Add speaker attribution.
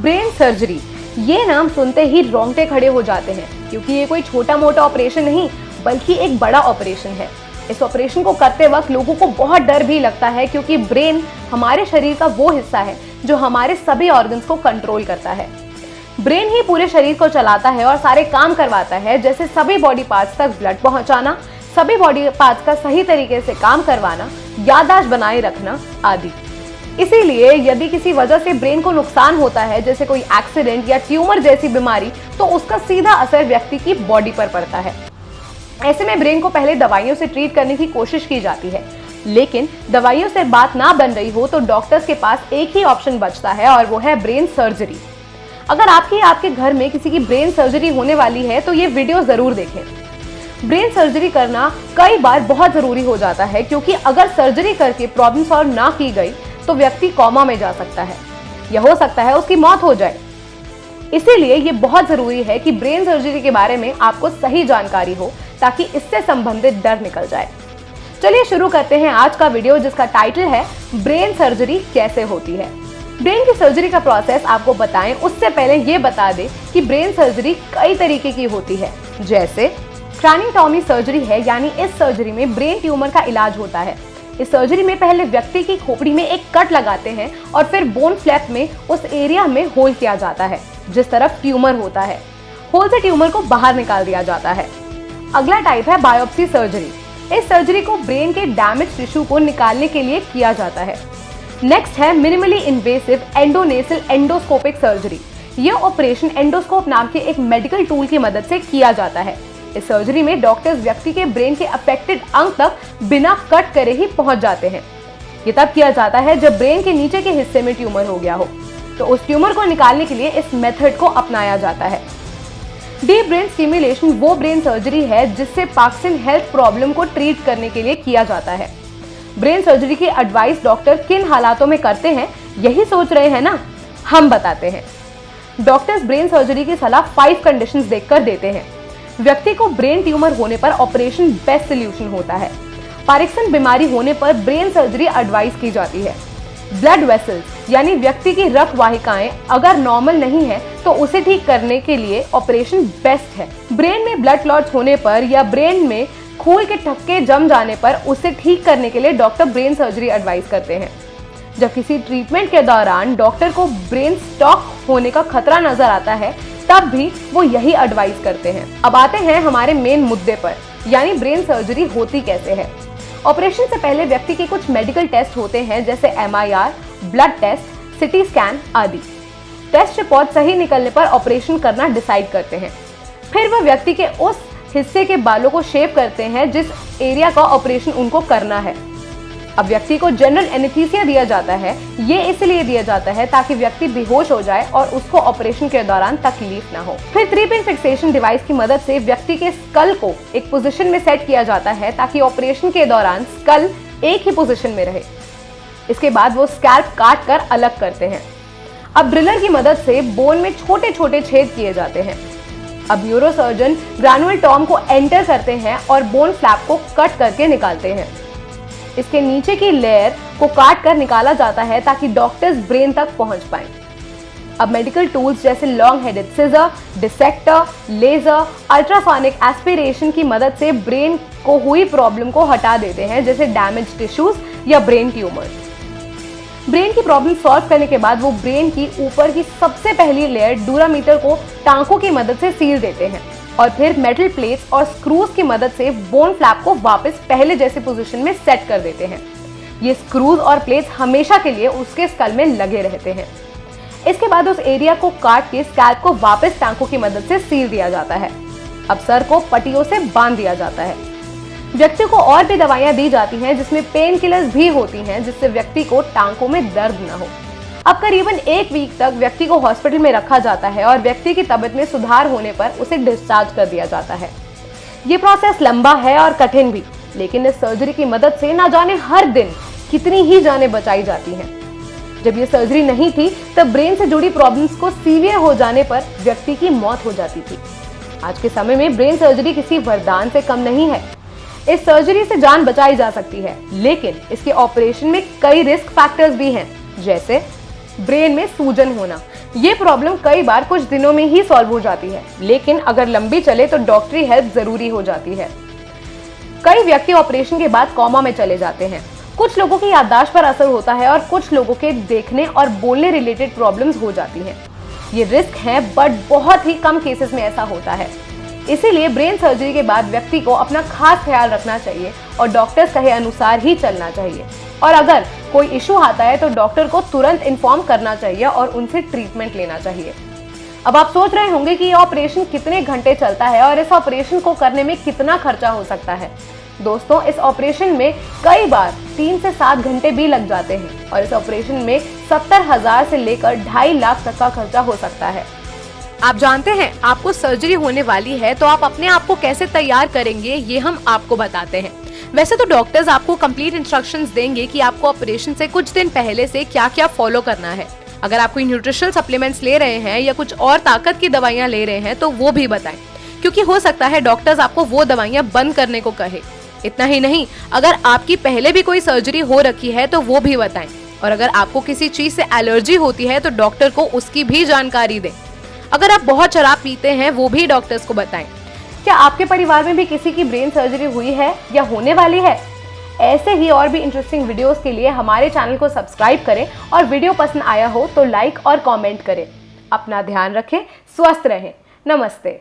Speaker 1: Brain surgery, ये नाम सुनते ही रोंगटे खड़े हो जाते हैं, क्योंकि ये कोई छोटा मोटा ऑपरेशन नहीं बल्कि एक बड़ा ऑपरेशन है। इस ऑपरेशन को करते वक्त लोगों को बहुत डर भी लगता है, क्योंकि ब्रेन हमारे शरीर का वो हिस्सा है जो हमारे सभी ऑर्गन्स को कंट्रोल करता है। ब्रेन ही पूरे शरीर को चलाता है और सारे काम करवाता है, जैसे सभी बॉडी पार्ट्स तक ब्लड पहुंचाना, सभी बॉडी पार्ट्स का सही तरीके से काम करवाना, याददाश्त बनाए रखना आदि। इसीलिए यदि किसी वजह से ब्रेन को नुकसान होता है, जैसे कोई एक्सीडेंट या ट्यूमर जैसी बीमारी, तो उसका सीधा असर व्यक्ति की बॉडी पर पड़ता है। ऐसे में ब्रेन को पहले दवाइयों से ट्रीट करने की कोशिश की जाती है, लेकिन दवाइयों से बात ना बन रही हो तो डॉक्टर्स के पास एक ही ऑप्शन बचता है और वो है ब्रेन सर्जरी। अगर आपके घर में किसी की ब्रेन सर्जरी होने वाली है तो ये वीडियो जरूर देखें। ब्रेन सर्जरी करना कई बार बहुत जरूरी हो जाता है, क्योंकि अगर सर्जरी करके प्रॉब्लम सॉल्व ना की गई तो व्यक्ति कोमा में जा सकता है या हो सकता है उसकी मौत हो जाए। इसीलिए ये बहुत जरूरी है कि ब्रेन सर्जरी के बारे में आपको सही जानकारी हो, ताकि इससे संबंधित डर निकल जाए। चलिए शुरू करते हैं आज का वीडियो, जिसका टाइटल है ब्रेन सर्जरी कैसे होती है। ब्रेन की सर्जरी का प्रोसेस आपको बताएं उससे पहले ये बता दें कि ब्रेन सर्जरी कई तरीके की होती है। जैसे क्रानियोटॉमी सर्जरी है, यानी इस सर्जरी में ब्रेन ट्यूमर का इलाज होता है। इस सर्जरी में पहले व्यक्ति की खोपड़ी में एक कट लगाते हैं और फिर बोन फ्लैप में उस एरिया में होल किया जाता है जिस तरफ ट्यूमर होता है। होल से ट्यूमर को बाहर निकाल दिया जाता है। अगला टाइप है बायोप्सी सर्जरी। इस सर्जरी को ब्रेन के डैमेज टिश्यू को निकालने के लिए किया जाता है। नेक्स्ट है मिनिमली इन्वेसिव एंडोनेसल एंडोस्कोपिक सर्जरी। यह ऑपरेशन एंडोस्कोप नाम के एक मेडिकल टूल की मदद से किया जाता है। इस सर्जरी में डॉक्टर्स व्यक्ति के ब्रेन के अफेक्टेड अंग तक बिना कट करे ही पहुंच जाते हैं। ये तब किया जाता है जब ब्रेन के नीचे के हिस्से में ट्यूमर हो गया हो, तो उस ट्यूमर को निकालने के लिए इस मेथड को अपनाया जाता है। डीप ब्रेन स्टिमुलेशन वो ब्रेन सर्जरी है जिससे पार्किंसन हेल्थ प्रॉब्लम को ट्रीट करने के लिए किया जाता है। ब्रेन सर्जरी की एडवाइस डॉक्टर किन हालातों में करते हैं, यही सोच रहे हैं ना? हम बताते हैं। डॉक्टर्स ब्रेन सर्जरी की सलाह 5 कंडीशंस देखकर देते हैं। व्यक्ति को ब्रेन ट्यूमर होने पर ऑपरेशन बेस्ट सोल्यूशन होता है। पार्किंसन बीमारी होने पर ब्रेन सर्जरी एडवाइस की जाती है। ब्लड वेसल्स यानी व्यक्ति की रक्त वाहिकाएं अगर नॉर्मल नहीं है तो उसे ठीक करने के लिए ऑपरेशन बेस्ट है। ब्रेन में ब्लड क्लॉट्स होने पर या ब्रेन में खून के थक्के जम जाने पर उसे ठीक करने के लिए डॉक्टर ब्रेन सर्जरी एडवाइस करते हैं। जब किसी ट्रीटमेंट के दौरान डॉक्टर को ब्रेन स्टॉक होने का खतरा नजर आता है, तब भी वो यही एडवाइस करते हैं। अब आते हैं हमारे मेन मुद्दे पर, यानी ब्रेन सर्जरी होती कैसे है। ऑपरेशन से पहले व्यक्ति के कुछ मेडिकल टेस्ट होते हैं, जैसे MRI, blood test, CT scan आदि। टेस्ट रिपोर्ट सही निकलने पर ऑपरेशन करना डिसाइड करते हैं। फिर वह व्यक्ति के उस हिस्से के बालों को शेव करते हैं जिस एरिया का ऑपरेशन उनको करना है। अब व्यक्ति को जनरल एनेस्थीसिया दिया जाता है। ये इसलिए दिया जाता है ताकि व्यक्ति बेहोश हो जाए और उसको ऑपरेशन के दौरान तकलीफ ना हो। फिर 3-पिन फिक्सेशन डिवाइस की मदद से व्यक्ति के स्कल को एक पोजीशन में सेट किया जाता है ताकि ऑपरेशन के दौरान स्कल एक ही पोजीशन में रहे। इसके बाद वो स्कैल्प काट कर अलग करते हैं। अब ड्रिलर की मदद से बोन में छोटे छोटे छेद किए जाते हैं। अब न्यूरोसर्जन ग्रैनुअल टॉम को एंटर करते हैं और बोन फ्लैप को कट करके निकालते हैं। इसके नीचे की लेयर को काट कर निकाला जाता है ताकि डॉक्टर्स ब्रेन तक पहुंच पाएं। अब मेडिकल टूल्स जैसे long headed scissor, dissector, laser, ultrasonic aspiration की मदद से ब्रेन को हुई प्रॉब्लम को हटा देते हैं, जैसे डैमेज टिश्यूज या ब्रेन ट्यूमर। ब्रेन की प्रॉब्लम सॉल्व करने के बाद वो ब्रेन की ऊपर की सबसे पहली लेयर ड्यूरामीटर को टांकों की मदद से सील देते हैं और फिर मेटल प्लेट्स और स्क्रूज की मदद से बोन फ्लैप को वापस पहले जैसे पोजीशन में सेट कर देते हैं। ये स्क्रूज और प्लेट्स हमेशा के लिए उसके स्कल में लगे रहते हैं। इसके बाद उस एरिया को काट के स्कैल्प को वापस टांकों की मदद से सील दिया जाता है। अब सर को पट्टियों से बांध दिया जाता है। व्यक्ति को और भी दवाइयां दी जाती हैं जिसमें पेन किलर्स भी होती हैं, जिससे व्यक्ति को टांकों में दर्द न हो। अब करीबन 1 वीक तक व्यक्ति को हॉस्पिटल में रखा जाता है और व्यक्ति की तबीयत में सुधार होने पर उसे डिस्चार्ज कर दिया जाता है। ये प्रोसेस लंबा है और कठिन भी, लेकिन इस सर्जरी की मदद से ना जाने हर दिन कितनी ही जानें बचाई जाती हैं। जब ये सर्जरी नहीं थी तब ब्रेन से जुड़ी प्रॉब्लम्स को सीवियर हो जाने पर व्यक्ति की मौत हो जाती थी। आज के समय में ब्रेन सर्जरी किसी वरदान से कम नहीं है। इस सर्जरी से जान बचाई जा सकती है, लेकिन इसके ऑपरेशन में कई रिस्क फैक्टर्स भी हैं, जैसे ब्रेन में सूजन होना, ये प्रॉब्लम कई बार कुछ दिनों में ही सॉल्व हो जाती है, लेकिन अगर लंबी चले तो डॉक्टरी हेल्प जरूरी हो जाती है। कई व्यक्ति ऑपरेशन के बाद कोमा में चले जाते हैं। कुछ लोगों की याददाश्त पर असर होता है और कुछ लोगों के देखने और बोलने रिलेटेड प्रॉब्लम्स हो जाती हैं। ये रिस्क है, बट बहुत ही कम केसेस में ऐसा होता है। इसीलिए ब्रेन सर्जरी के बाद व्यक्ति को अपना खास ख्याल रखना चाहिए और डॉक्टर्स कहे अनुसार ही चलना चाहिए। और अगर कोई इशू आता है तो डॉक्टर को तुरंत इन्फॉर्म करना चाहिए और उनसे ट्रीटमेंट लेना चाहिए। अब आप सोच रहे होंगे कि ये ऑपरेशन कितने घंटे चलता है और इस ऑपरेशन को करने में कितना खर्चा हो सकता है। दोस्तों, इस ऑपरेशन में कई बार 3 से 7 घंटे भी लग जाते हैं और इस ऑपरेशन में 70,000 से लेकर 2.5 लाख तक का खर्चा हो सकता है। आप जानते हैं आपको सर्जरी होने वाली है तो आप अपने आप को कैसे तैयार करेंगे, ये हम आपको बताते हैं। वैसे तो डॉक्टर्स आपको कंप्लीट इंस्ट्रक्शंस देंगे कि आपको ऑपरेशन से कुछ दिन पहले से क्या क्या फॉलो करना है। अगर आप कोई न्यूट्रिशनल सप्लीमेंट्स ले रहे हैं या कुछ और ताकत की दवाइयां ले रहे हैं तो वो भी बताएं, क्योंकि हो सकता है डॉक्टर्स आपको वो दवाइयां बंद करने को कहे। इतना ही नहीं, अगर आपकी पहले भी कोई सर्जरी हो रखी है तो वो भी बताएं, और अगर आपको किसी चीज से एलर्जी होती है तो डॉक्टर को उसकी भी जानकारी दें। अगर आप बहुत शराब पीते हैं वो भी डॉक्टर्स को बताएं। क्या आपके परिवार में भी किसी की ब्रेन सर्जरी हुई है या होने वाली है? ऐसे ही और भी इंटरेस्टिंग वीडियोस के लिए हमारे चैनल को सब्सक्राइब करें और वीडियो पसंद आया हो तो लाइक और कमेंट करें। अपना ध्यान रखें, स्वस्थ रहें। नमस्ते।